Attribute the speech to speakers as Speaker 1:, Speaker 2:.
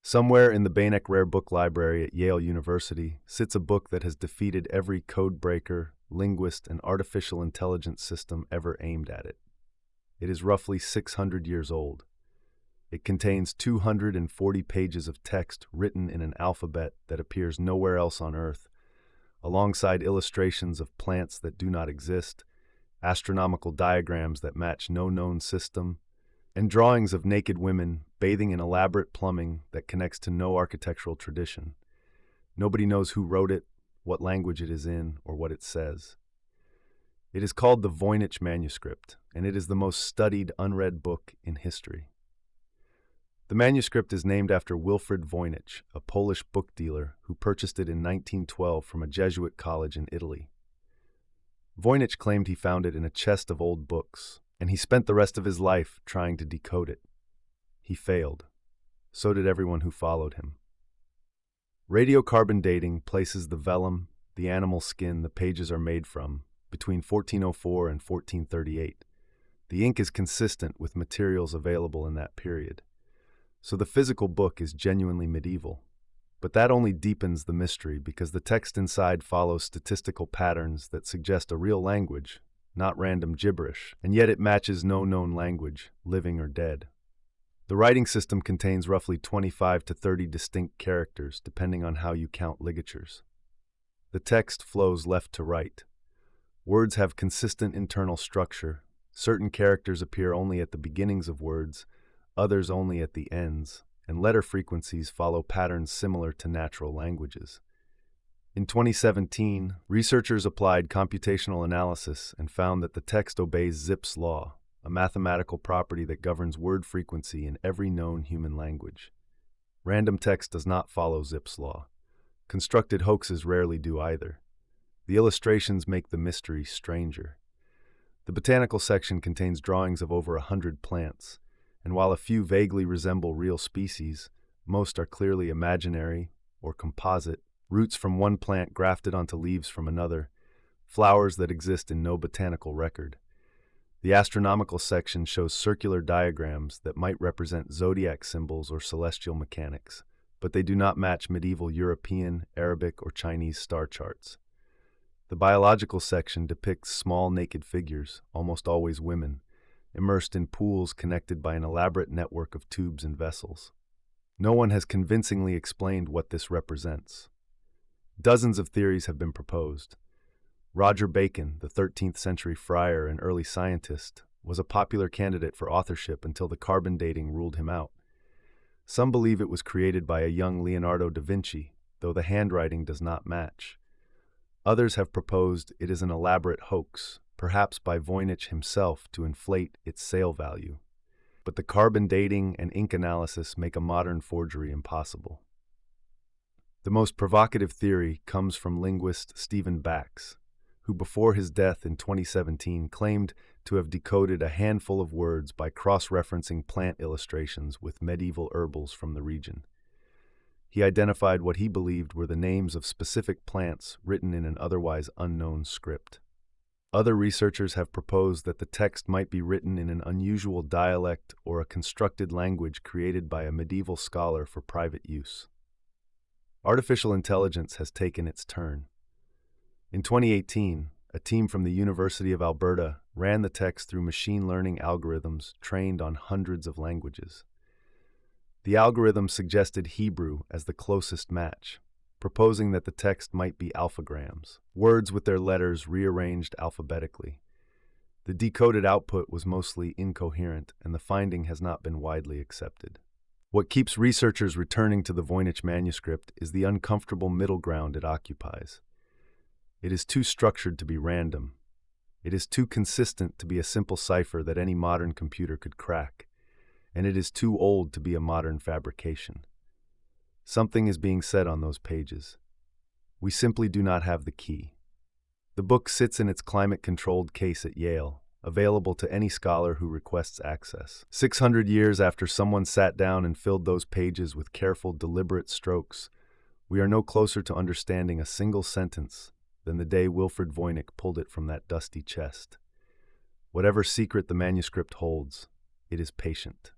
Speaker 1: Somewhere in the Beinecke Rare Book Library at Yale University sits a book that has defeated every codebreaker, linguist, and artificial intelligence system ever aimed at it. It is roughly 600 years old. It contains 240 pages of text written in an alphabet that appears nowhere else on Earth, alongside illustrations of plants that do not exist, astronomical diagrams that match no known system, and drawings of naked women bathing in elaborate plumbing that connects to no architectural tradition. Nobody knows who wrote it, what language it is in, or what it says. It is called the Voynich Manuscript, and it is the most studied unread book in history. The manuscript is named after Wilfrid Voynich, a Polish book dealer who purchased it in 1912 from a Jesuit college in Italy. Voynich claimed he found it in a chest of old books, and he spent the rest of his life trying to decode it. He failed. So did everyone who followed him. Radiocarbon dating places the vellum, the animal skin the pages are made from, between 1404 and 1438. The ink is consistent with materials available in that period. So the physical book is genuinely medieval. But that only deepens the mystery because the text inside follows statistical patterns that suggest a real language, not random gibberish, and yet it matches no known language, living or dead. The writing system contains roughly 25 to 30 distinct characters, depending on how you count ligatures. The text flows left to right. Words have consistent internal structure. Certain characters appear only at the beginnings of words, others only at the ends, and letter frequencies follow patterns similar to natural languages. In 2017, researchers applied computational analysis and found that the text obeys Zipf's law, a mathematical property that governs word frequency in every known human language. Random text does not follow Zipf's law. Constructed hoaxes rarely do either. The illustrations make the mystery stranger. The botanical section contains drawings of over 100 plants, and while a few vaguely resemble real species, most are clearly imaginary or composite, roots from one plant grafted onto leaves from another, flowers that exist in no botanical record. The astronomical section shows circular diagrams that might represent zodiac symbols or celestial mechanics, but they do not match medieval European, Arabic, or Chinese star charts. The biological section depicts small naked figures, almost always women, immersed in pools connected by an elaborate network of tubes and vessels. No one has convincingly explained what this represents. Dozens of theories have been proposed. Roger Bacon, the 13th century friar and early scientist, was a popular candidate for authorship until the carbon dating ruled him out. Some believe it was created by a young Leonardo da Vinci, though the handwriting does not match. Others have proposed it is an elaborate hoax, perhaps by Voynich himself to inflate its sale value. But the carbon dating and ink analysis make a modern forgery impossible. The most provocative theory comes from linguist Stephen Bax, who before his death in 2017 claimed to have decoded a handful of words by cross-referencing plant illustrations with medieval herbals from the region. He identified what he believed were the names of specific plants written in an otherwise unknown script. Other researchers have proposed that the text might be written in an unusual dialect or a constructed language created by a medieval scholar for private use. Artificial intelligence has taken its turn. In 2018, a team from the University of Alberta ran the text through machine learning algorithms trained on hundreds of languages. The algorithm suggested Hebrew as the closest match, proposing that the text might be alphagrams, words with their letters rearranged alphabetically. The decoded output was mostly incoherent, and the finding has not been widely accepted. What keeps researchers returning to the Voynich manuscript is the uncomfortable middle ground it occupies. It is too structured to be random. It is too consistent to be a simple cipher that any modern computer could crack. And it is too old to be a modern fabrication. Something is being said on those pages. We simply do not have the key. The book sits in its climate-controlled case at Yale, available to any scholar who requests access. 600 years after someone sat down and filled those pages with careful, deliberate strokes, we are no closer to understanding a single sentence than the day Wilfrid Voynich pulled it from that dusty chest. Whatever secret the manuscript holds, it is patient.